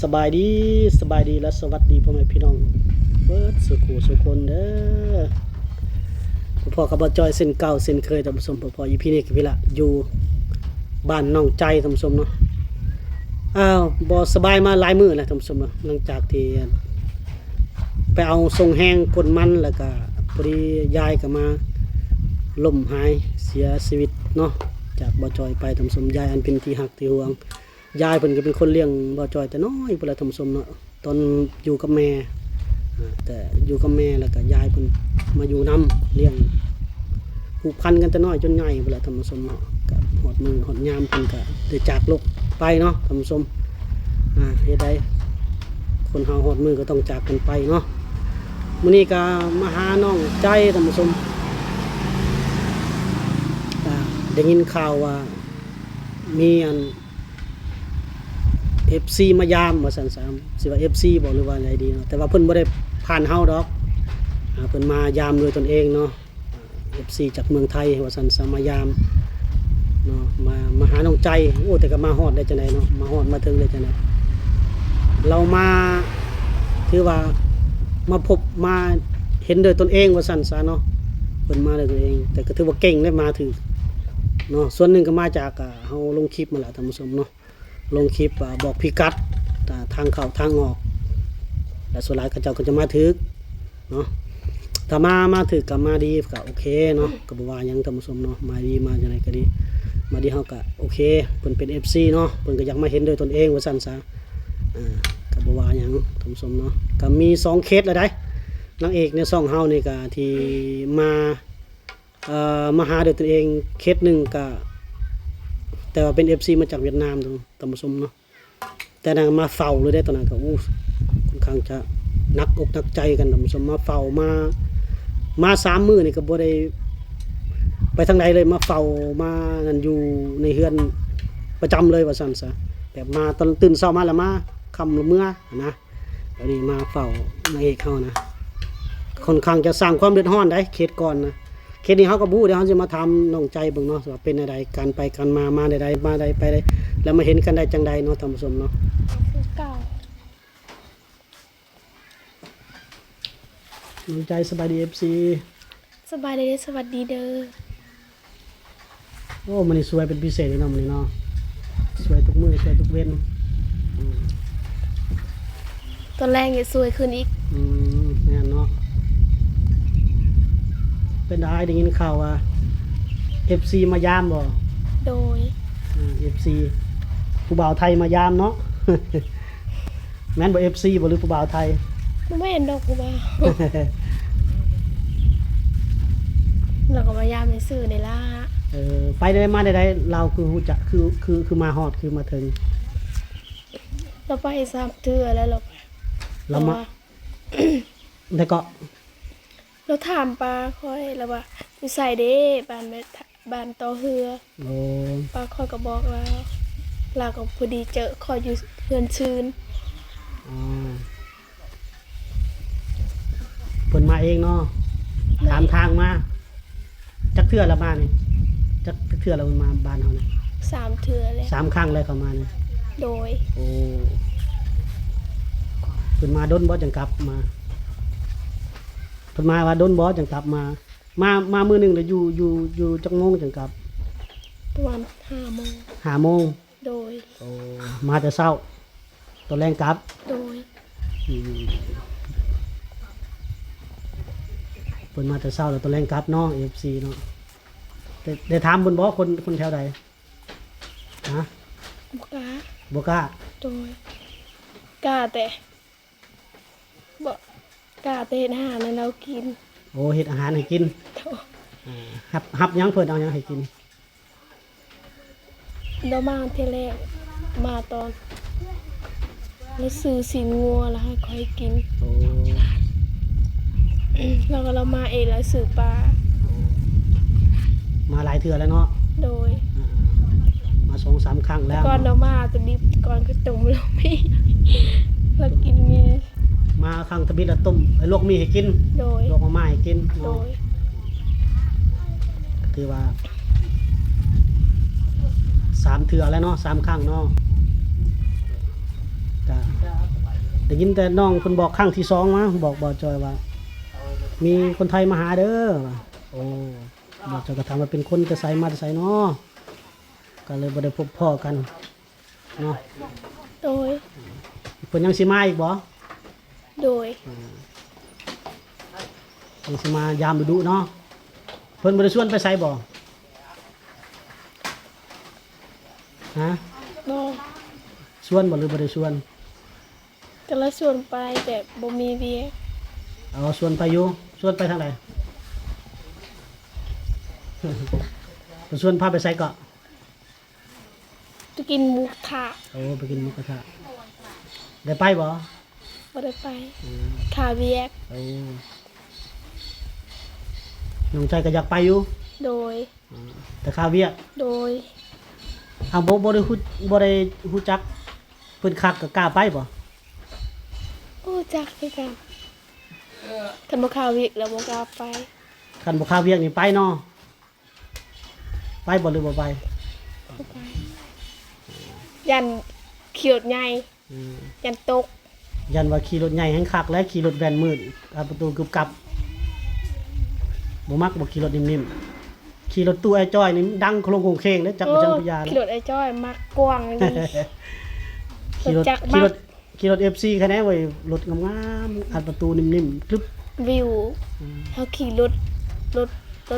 สบายดีและสวัสดีพ่อแม่พี่น้องเบิดสุขสุขคนเด้อพ่อกับบ่จอยเส้นเก่าเส้นเคยท่านผู้ชมพ่ออีพี่นี่กับพี่ละอยู่บ้านน้องใจท่านผู้ชมเนาะบ่สบายมาหลายมื้อแล้วท่านผู้ชมเนาะหลังจากที่ไปเอาส่งแห้งกดมันแล้วก็พอดียายก็มาล้มหายเสียชีวิตเนาะจากบ่จอยไปท่านผู้ชมยายอันเป็นที่ฮักที่ห่วงยายเพิ่นก็เป็นคนเลี้ยงบ่จอยแต่น้อยพุ่นล่ะท่านผู้ชมเนาะตอนอยู่กับแม่แต่อยู่กับแม่แล้วก็ยายเพิ่นมาอยู่นํเลี้ยงผูกพันกันแต่น้อยจนใหญ่พุ่นล่ะท่านผู้ชมเนาะก็หอดมือหอดยามเพิ่นก็ได้จากโลกไปเนาะท่านผู้ชมเฮ็ดได้คนเฮาหอดมือก็ต้องจากกันไปเนาะมื้อนี้ก็มาหาน้องใจท่านผู้ชมได้ยินข่าวว่ามีอันFC มายามว่าซั่นสิว่า FC บ่หรือว่าอะไรดีเนาะแต่ว่าเพิ่นบ่ได้ผ่านเฮาดอกเพิ่นมายามด้วยตนเองเนาะFC จากเมืองไทยว่าซั่นมายามเนาะมาหาน้องใจโอ้แต่ก็มาฮอดได้จังไดเนาะมาฮอดมาถึงได้จังไดเรามาถือว่ามาพบมาเห็นด้วยตนเองว่าซั่นซะเนาะเพิ่นมาด้วยตนเองแต่ก็ถือว่าเก่งได้มาถึงเนาะส่วนหนึ่งก็มาจากเฮาลงคลิปมาแหละท่านผู้ชมเนาะลงคลิปบอกพิกัดทางเข้าทางออกแต่ส่วนหลายเขาเจ้าก็จะมาถึกเนาะถ้ามาถึกก็มาดีก็โอเคเนาะก็บ่ว่าหยังท่านผู้ชมเนาะมาดีมาจังไดก็ดีมาดีเฮาก็โอเคเพิ่นเป็น FC เนาะเพิ่นก็อยากมาเห็นด้วยตนเองว่าซั่นซะก็บ่ว่าหยังท่านผู้ชมเนาะก็มี2เคสแล้วได้นางเอกในช่องเฮานี่ก็ที่มาหาด้วยตนเองเคสหนึ่งก็แต่ว่าเป็น FC มาจากเวียดนามท่านผู้ชมเนาะแต่นางมาเฝ้าเลยได้ตอนนั้นก็ค่อนข้างจะนักอกนักใจกันท่านผู้ชมมาเฝ้ามา3 มื้อนี่ก็บ่ได้ไปทางใดเลยมาเฝ้ามานั่นอยู่ในเฮือนประจำเลยว่าซั่นซะแบบมาตอนตื่นเช้ามาแล้วมาค่ำละเมื่อนะตอนนี้มาเฝ้านางเอกเฮานะค่อนข้างจะสร้างความเดือดร้อนได้เคสก่อนนะเคสนี้เขาก็บู้เดี๋ยวเขาจะมาทำน้องใจเบิ่งเนาะว่าเป็นอะไรการไปการมาใดๆมาใดไปใดแล้วมาเห็นกันได้จังใดเนาะท่านผู้ชมเนาะน้องใจสบายดี FC สบายดีสวัสดีเด้อโอ้มันนี่สวยเป็นพิเศษเลยเนาะมันนี่เนาะสวยทุกมื้อสวยทุกเว้นตอนแรกเนี่ยสวยขึ้นอีกเนี่ยเนาะเป็นได้ยินข่าวว่า FC มายามบ่โดยFC ผู้บ่าวไทยมายามเนาะ แม่นบ่ FC บ่หรือผู้บ่าวไทยไม่เห็นดอกกูบ่า เราก็มายามในสื่อในล่าไปได้มาได้เราคือฮู้จักคือมาฮอดคือมาถึงเราไป3 เทื่อแล้วเรามาแต่ก็เราถามปลาค่อยแล้วว่าอยู่ใส่เด้บ้านต่อเฮือปลาค่อยก็บอกเราก็พอดีเจอค่อยอยู่เฮือนชื่นเพิ่นมาเองเนาะถามทางมาจักเทื่อละมานี่จักเทื่อละมาบ้านเฮานี่3 เทื่อแล้ว3 ครั้งเลยเข้ามานี่โดยโอ้เพิ่นมาดนบ่จังกลับมาเพิ่นมาว่าดนบ่จังกลับมามื้อนึงแล้วอยู่จักโมงจังกลับประมาณ5 โมง5 โมงโดยโอ้มาแต่เช้าตอนแรงกลับโดยเพิ่นมาแต่เช้าแล้วตอนแรงกลับเนาะ FC เนาะได้ถามเพิ่นบ่คนแถวใดฮะบ่กล้าโดยกล้าแต่บ่กล้าแต่เฮ็ดอาหารให้เรากินโอ้เฮ็ดอาหารให้กินฮับหยังเพิ่นเอาหยังให้กินเรามาเที่ยแรกมาตอนแล้วซื้อสินงัวแล้วให้ค่อยกินโอ้แล้วก็เรามาเองแล้วซื้อปลามาหลายเทื่อแล้วเนาะโดยมา 2-3 ครั้งแล้วก่อนเรามาจะดิบก่อนก็ต้มเรามีแล้วกินมีมาครั้งตะบิดแล้วต้มลวกมีให้กินโดยลวกมาม่าให้กินโดยคือว่า3 เทื่อแล้วเนาะ3 ครั้งเนาะ ก็ได้ยินแต่น้องเพิ่นบอกครั้งที่2มาบอกบ่จอยว่า มีคนไทยมาหาเด้อว่ะโอ้บ่จอยก็ถามว่าเป็นคนแต่ไสมาแต่ไสเนาะก็เลยบ่ได้พบพ้อกันเนาะ โดย เพิ่นยังสิมาอีกบ่ โดย ยังสิมายามดุๆเนาะเพิ่นบ่ได้ชวนไปไสบ่ฮะ บ่ ชวนบ่หรือบ่ได้ชวน ก็ละส่วนไปแต่บ่มีเวียก เอาชวนไปอยู่ชวนไปทางไหน ชวนพาไปไสเกาะ จะกินหมูกระทะ โอ้ไปกินหมูกระทะได้ไปบ่ บ่ได้ไปค่าเวียก โอ้น้องใจก็อยากไปอยู่ โดย แต่ข้าวเวียก โดย เอาบ่ได้ฮู้จักเพิ่นคักก็กล้าไปบ่ โอ้จักคือกันคันบ่ค่าเวียกแล้วบ่กล้าไป คันบ่ข้าวเวียกนี่ไปเนาะไปบ่หรือบ่ไป บ่ไปยันเขียวใหญ่ อืม ยันตก ยันว่าขี่รถใหญ่แฮงคักและขี่รถแว่นมืดเอาประตูกึบกับบ่มักบ่ขี่รถนิ่มๆขี่รถตู้ไอ้จ้อยนี่ดังโคลงโคงเคงเด้อจักบ่จังพยา ขี่ เล ร ย ถไอ้จ้อยมักกว้างนี่ ขี่รถ จักร ขี่รถ มาก ขี่รถ FC คะแนนไว้รถงามๆอัดประตูนิ่มๆทึบ วิวเฮาขี่รถร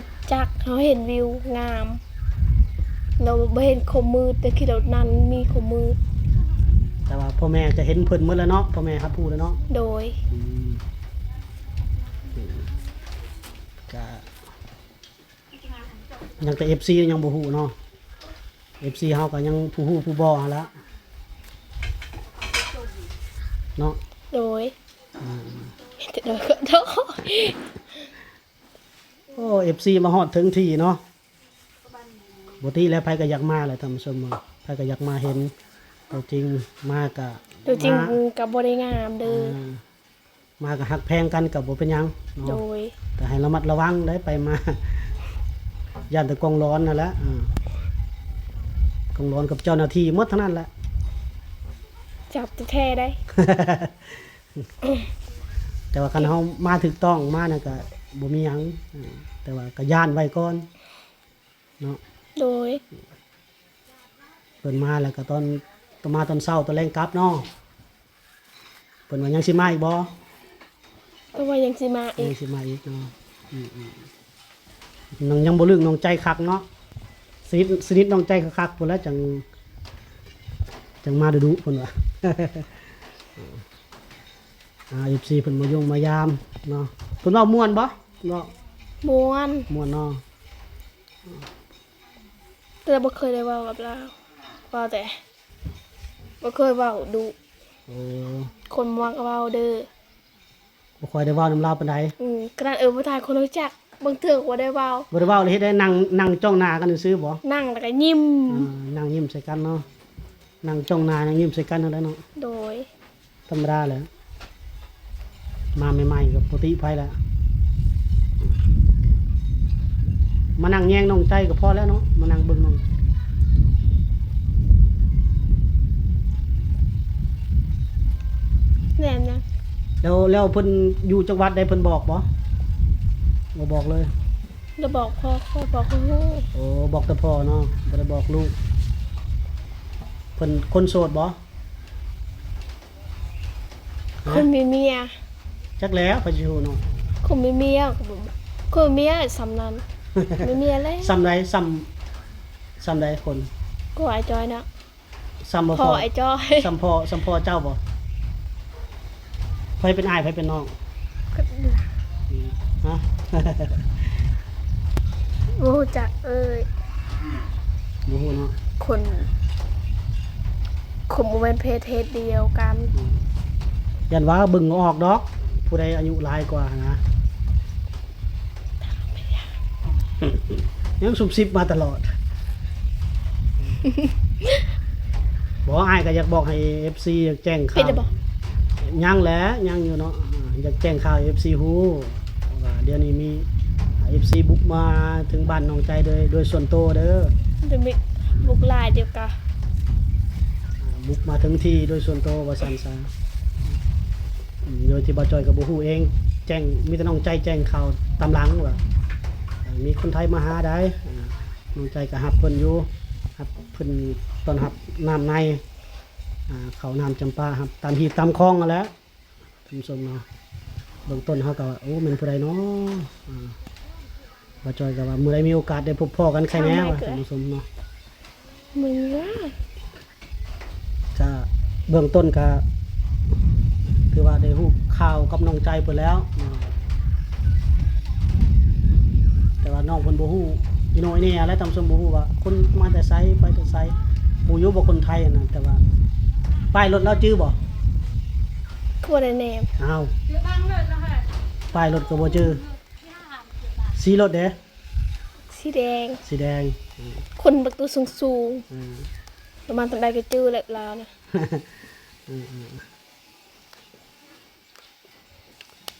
ถจักรเฮาเห็นวิวงาม เราบ่เห็นคมมืดแต่ขี่รถนั้นมีคมมืด แต่ว่าพ่อแม่จะเห็นเพิ่นหมดแล้วเนาะพ่อแม่ครับพูดแล้วเนาะ โดย ก็ยังแต่ FC ยังบ่ฮู้เนาะ FC เฮาก็ยังผู้ฮู้ผู้บ่หั่นละเนาะ โดยแต่โดยก็โดย โอ้ FC มาฮอดถึงที่เนาะบ่ติแล้วไผก็อยากมาแหละท่านผู้ชมไผก็อยากมาเห็นตัวจริงมาก็ ตัวจริง มา ก็บ่ได้งามเด้อ มาก็ฮักแพงกันก็บ่เป็นหยัง โด เนาะ ย แต่ให้ระมัดระวังได้ไปมา ย่านแต่กองร้อนนั่นแหละกองร้อนกับเจ้าหน้าที่หมดเท่านั้นแหละ จับแท้ได้ แต่ว่าคันเฮามาถูกต้องมาน่ะก็บ่มีหยังแต่ว่าก็ย่านไว้ก่อนเนาะ โดย เพิ่นมาแล้วก็ตอนมาตอนเช้าตอนแลงกลับเนาะเพิ่นว่ายังสิมาอีกบ่ ก็ว่ายังสิมาอี ยั ก งสิมาอีกเนาะน้องยังบ่ลึกน้องใจคักเนาะสนิทน้องใจคักๆพุ่นแล้วจังมาดุๆเพิ่นว่า FC เพิ่นมายงมายามเนาะเพิ่นเว้าม่วนบ่เนาะ ม่วน ม่วนเนาะ แต่บ่เคยได้เว้ากับเราเว้าแต่บ่เคยเว้าดุ โอ้ คนมักเว้าเด้อ บ่ค่อยได้เว้านำลาวปานใด ขนาดผู้ชายคนรู้จักบางเทื่อก็บ่ได้เว้า บ่ได้เว้าเลยเฮ็ดได้นั่งจ้องหน้ากันซื่อๆบ่ นั่งแล้วก็ยิ้ม นั่งยิ้มใส่กันเนาะนั่งจ้องหน้านั่งยิ้มใส่กันเท่านั้นเนาะ โดย ธรรมดาแหละมาใหม่ๆกับปกติไปแหละมานั่งแย่งน้องใจก็พอแล้วเนาะมานั่งเบิ่งน้อง แหนมยัง แล้วเพิ่นอยู่จังหวัดใดเพิ่นบอกบ่บอกเลย จะบอกพ่อบอกคุณฮู้ โอ้บอกแต่พ่อเนาะบ่ได้บอกลูกเพิ่นคนโสดบ่ คนมีเมีย จักแล้วเพิ่นสิฮู้เนาะ คนมีเมียคนมีเมียสำนันมีเมียแล้ว ซ้ำใดซ้ำใดคน ก็ไอ้จอยนะ ซ้ำบ่ พ่ พ อ อ ไอ้จอย ซ้ำพ่อเจ้าบ่ไผเป็นอ้ายไผเป็นน้องฮะ โอ้จักเอ้ย บ่ฮู้เนาะ คนบ่เป็นเพศเดียวกัน ยันว่าเบิ่งออกดอก ผู้ใดอายุหลายกว่านะ ยังซุบซิบมาตลอด บอกอ้ายก็อยากบอกให้ FC อยากแจ้ง เป็น ข่าว ได้บ่ ยังแหละยังอยู่เนาะอยากแจ้งข่าว FC ฮู้ว่าเดี๋ยวนี้มี FC บุกมาถึงบ้านน้องใจโดยส่วนตัวเด้อ จะมีบุกลายเดียวกัน บ บุกมาถึงที่โดยส่วนตัวว่าซั่นซะโดยที่บ่จอยก็บ่ฮู้เองแจ้งมีแต่น้องใจแจ้งข่าวตามหลังว่ามีคนไทยมาหาได้น้องใจก็รับเพิ่นอยู่รับเพิ่นต้อนรับน้ำในเขาน้ำจำปาครับตามหีบตามคลองนั่นแหละท่านผู้ชมเนาะเบื้องต้นเขาก็ว่าโอ้แม่นผู้ใดเนาะบ่จอยก็ว่ามื้อใดมีโอกาสได้พบพ่อกันใครแน่ว่าท่านผู้ชมเนาะ มึงว่า จะเบื้องต้นก็คือว่าได้ฮู้ข่าวกับน้องใจเพิ่นแล้วแต่ว่าน้องเพิ่นบ่ฮู้อีโน่อีนี่อะไรตามสมบ่ฮู้ว่าคนมาแต่ไสไปแต่ไสบ่อยู่บ่คนไทยนั่นแต่ว่าป้ายรถเราจื้อบ่ คือบ่ได้แนม อ้าวป้ายรถก็บ่จื้อสีรถเด้ สีแดง สีแดง คนบักตัวสูง อืม ๆประมาณตอนใดก็จื้อแหละลาวนะ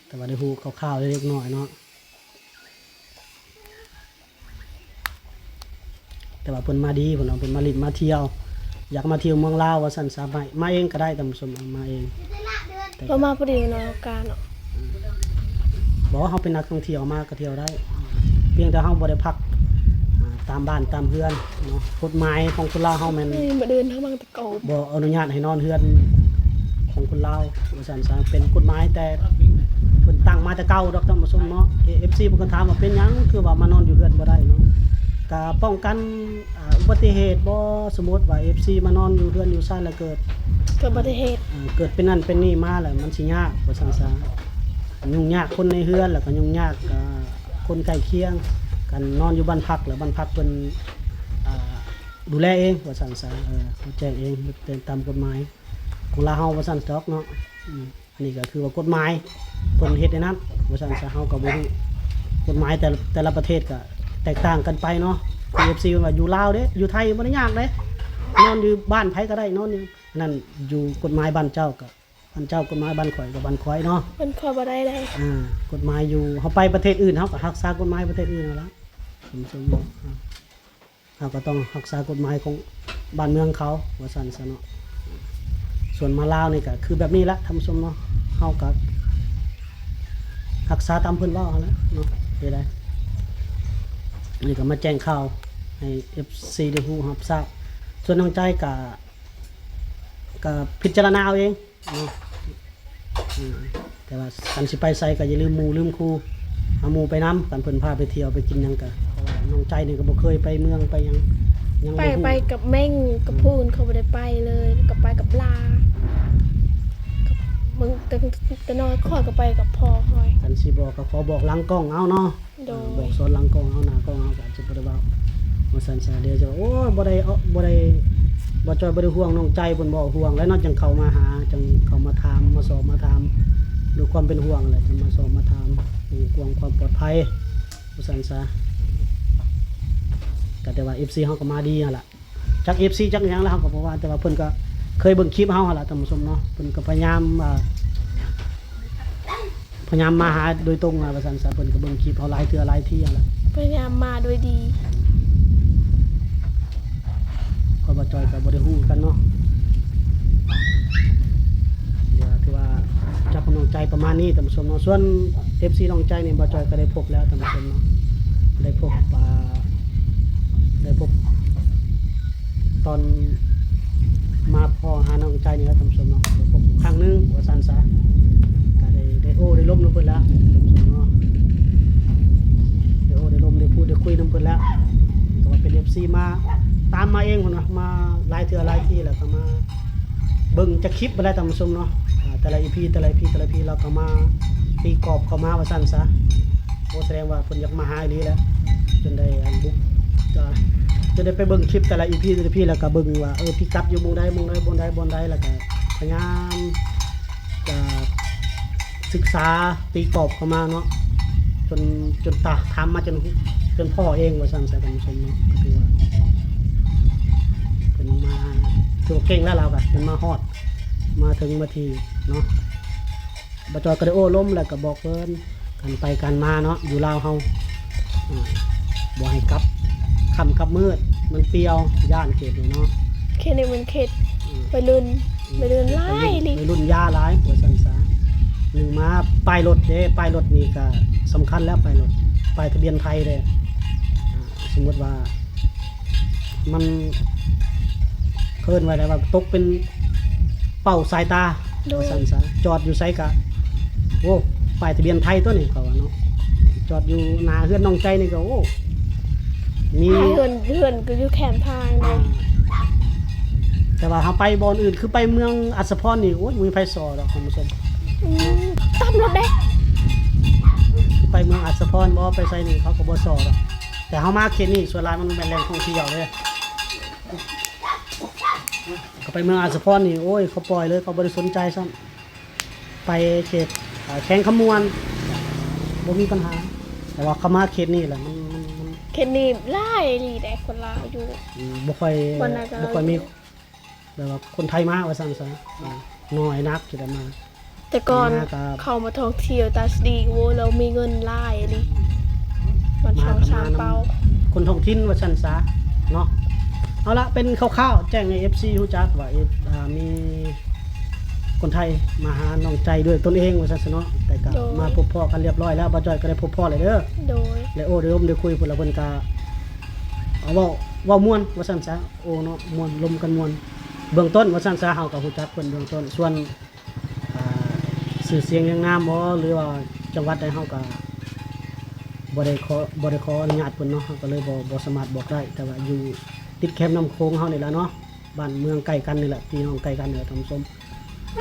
แต่ว่าได้ฮู้คร่าวๆเล็กๆน้อยๆเนาะแต่ว่าเพิ่นมาดีเพิ่นเอาเพิ่นมาลิ้นมาเที่ยวอยากมาเที่ยวเมืองลาวว่าซั่นซะมาเองก็ได้ตามสมมาเอง เรามาพอดีเนาะการเนาะ บอกว่าเขาเป็นนักท่องเที่ยวมากก็เที่ยวได้ เพียงแต่เขาบ่ได้พักตามบ้านตามเฮือนเนาะกฎหมายของคนลาวเขาแม่น นี่มาเดินทั้งบางตะโกบ บ่อนุญาตให้นอนเฮือนของคนลาวว่าซั่นซะเป็นกฎหมายแต่เพิ่นตั้งมาแต่เก่าดอกท่านผู้ชมเนาะ FC เพิ่นก็ถามว่าเป็นหยังคือว่ามานอนอยู่เฮือนบ่ได้เนาะก็ป้องกันอุบัติเหตุบ่สมมุติว่า FC มานอนอยู่เฮือนอยู่ซ่านแล้วเกิด เกิดอุบัติเหตุ เกิดเป็นนั่นเป็นนี่มาแล้วมันสิยากว่าซั่นซะยุ่งยากคนในเฮือนแล้วก็ยุ่งยากคนใกล้เคียงกันนอนอยู่บ้านพักแล้วบ้านพักเพิ่นดูแลเองว่าซั่นซะเขาแจ้งเองเป็นตามกฎหมายของลาวเฮาว่าซั่นดอกเนาะอันนี้ก็คือว่ากฎหมายเพิ่นเฮ็ดในนั้นว่าซั่นซะเฮาก็บ่รู้กฎหมายแต่ละประเทศก็แตกต่างกันไปเนาะ PFC ว่าอยู่ลาวเด้อยู่ไทยบ่ได้ยากเด้นอนอยู่บ้านไผก็ได้นอนอยู่นั่นอยู่กฎหมายบ้านเจ้าก็บ้านเจ้ากฎหมายบ้านข่อยก็บ้านข่อยเนาะ มันขอบ่ได้เลย กฎหมายอยู่เฮาไปประเทศอื่นเฮาก็รักษากฎหมายประเทศอื่นนั่นล่ะสมเฮาก็ต้องรักษากฎหมายของบ้านเมืองเขาว่าซั่นซะเนาะส่วนมาลาวนี่ก็คือแบบนี้ละท่านผู้ชมเนาะเฮาก็รักษาตามเพิ่นเว้าหั่นแหละเนาะเป็นได้นี่ก็มาแจ้งข่าวให้ FC ได้ฮู้รับทราบส่วนน้องใจก็พิจารณาเอาเองเนาะแต่ว่ากันสิไปไสก็อย่าลืมหมู่ลืมครูเอาหมู่ไปนำกันเพิ่นพาไปเที่ยวไปกินหยังก็เพราะว่าน้องใจนี่ก็บ่เคยไปเมืองไปหยังยัง ไป บ่ฮู้ ไปกับแม่งกับพูนเขาบ่ได้ไปเลยกับไปกับลากับมึงแต่น้อยขอยก็ไปกับพ่อคอย กันสิบอกก็ขอบอกหลังกล้องเอาเนาะ โดย บอกสอนหลังกล้องเอาหน้ากล้องเอาก็สิบ่ได้เว้าว่าซั่นซะเดี๋ยวจะว่าโอ้ยบ่ได้บ่จอยบ่ได้ห่วงน้องใจเพิ่นบ่ห่วงแล้วเนาะจังเข้ามาหาจังเข้ามาถามมาสอบมาถามด้วยความเป็นห่วงแหละจังมาสอบมาถามห่วงความปลอดภัยว่าซั่นซะก็แต่ว่า FC เฮาก็มาดีหั่นล่ะจัก FC จักหยังแล้วเฮาก็บ่ว่าแต่ว่าเพิ่นก็เคยเบิ่งคลิปเฮาหั่นล่ะท่านผู้ชมเนาะเพิ่นก็พยายามมาหาโดยตรงว่าซั่นซะเพิ่นก็เบิ่งคลิปเฮาหลายเทื่อหลายที่หั่นล่ะ พยายามมาโดยดี ก็บ่จอยก็บ่ได้ฮู้กันเนาะเดี๋ยวถือว่าจับกำลังใจประมาณนี้ท่านผู้ชมเนาะส่วน FC น้องใจนี่บ่จอยก็ได้พบแล้วท่านผู้ชมเนาะได้พบตอนมาพอหาน้องใจนี่แล้วท่านผู้ชมเนาะได้พบครั้งหนึงว่าซั่นซะก็ได้โอ้ได้ล้มนำเพิ่นแล้วท่านผู้ชมเนาะได้โอ้ได้ล้มได้พูดได้คุยนำเพิ่นแล้วก็ว่าเป็น FC มาตามมาเองพุ่นน่ะมาหลายเทื่อหลายที่แล้วก็มาเบิ่งจากคลิปบ่ได้ท่านผู้ชมเนาะแต่ละ EP เราก็มาตีกรอบเข้ามาว่าซั่นซะโอ้แสดงว่าเพิ่นอยากมาหาอีหลีแล้วจนได้บุกจนได้ไปเบิ่งคลิปแต่ละ EP แล้วก็เบิ่งว่าพิกัดอยู่หมู่ใดแล้วก็พยายามจะศึกษาตีกรอบเข้ามาเนาะจนตาถามมาจนพ่อเองว่าซั่นซะท่านผู้ชมเนาะก็คือว่าเพิ่นมาถือว่าเก่งแล้วเราก็เพิ่นมาฮอดมาถึงมาทีเนาะบ่จอยก็ได้โอ้ล้มแล้วก็บอกเพิ่นกันไปกันมาเนาะอยู่ลาวเฮาบ่ให้กลับค่ำกลับมืดมันเปรียวย่านเขตนี่เนาะ เขตนี้มันเขต ไปรุ่นหลายลิ วัยรุ่นยาหลายว่าซั่นซะหนึ่งมาป้ายรถเด้ป้ายรถนี่ก็สำคัญแล้วป้ายรถป้ายทะเบียนไทยเด้สมมุติว่ามันเคินไว้ได้ว่าตกเป็นเป้าสายตาว่าซั่นซะจอดอยู่ไสกะโอ้ป้ายทะเบียนไทยตัวนี้เขาว่าเนาะจอดอยู่หน้าเฮือนน้องใจนี่ก็โอ้มี เฮือนก็อยู่แขนทางเลย แต่ว่าเฮาไปบ่อนอื่นคือไปเมืองอัศพรนี่โอ้ยมีไผสอดอกคุณผู้ชม ตามรถเด้ ไปเมืองอัศพรบ่ไปไสนี่เขาก็บ่สอดอกแต่เฮามาเขตนี้ส่วนหลายมันเป็นแหล่งท่องเที่ยวเลยก็ไปเมืองอัศพรนี่โอ้ยเขาปล่อยเลยเขาบ่ได้สนใจซ้ำไปเขตแข้งขมวนบ่มีปัญหาแต่ว่าเขามาเขตนี้แหละมัน เคนนี่หลายลีได้คนลาวอยู่ บ่ค่อย วันไหนก็ บ่ค่อยมีแบบว่าคนไทยมาว่าซั่นซะน้อยนักที่ได้มา แต่ก่อน มากับ เข้ามาท่องเที่ยวตาสดีโว้เรามีเงินหลายลิมันช่อง3เป้า คนท้องถิ่นว่าซั่นซะเนาะเอาละเป็นคร่าวๆแจ้งให้ FC รู้จักว่ามีคนไทยมาหาน้องใจด้วยตนเองว่าซั่นซะเนาะแต่ก็มาพบพ่อกันเรียบร้อยแล้วบ่จ้อยก็ได้พบพ่อเลยเด้อ โดย และโอ้ได้ร่มได้คุยพุ่นละเพิ่นก็เอาเว้าม่วนว่าซั่นซะโอ้เนาะม่วนลมกันม่วนเบื้องต้นว่าซั่นซะเฮาก็รู้จักเพิ่นเบื้องต้นส่วนชื่อเสียงยังงามบ่หรือว่าจังหวัดใดเฮาก็บ่ได้ขออนุญาตเพิ่นเนาะเฮาก็เลยบ่สามารถบอกได้แต่ว่าอยู่ติดแคมป์น้ำโขงเฮานี่แหละเนาะบ้านเมืองใกล้กันนี่แหละพี่น้องใกล้กันนี่แหละท่านผู้ชม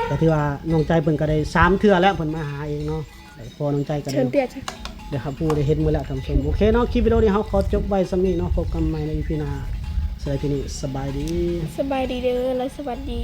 แต่ที่ว่าน้องใจเพิ่นก็ได้3เทื่อแล้วเพิ่นมาหาเองเนาะแต่พอน้องใจก็ได้ เชิญเตี้ยจ้ะ เดี๋ยวครับผู้ได้เห็นมาแล้วท่านผู้ชมโอเคเนาะคลิปวิดีโอนี้เราขอจบไว้สำนี้เนาะพบกันใหม่ใน EP หน้าสำหรับที่นี้สบายดี สบายดีเด้อและสวัสดี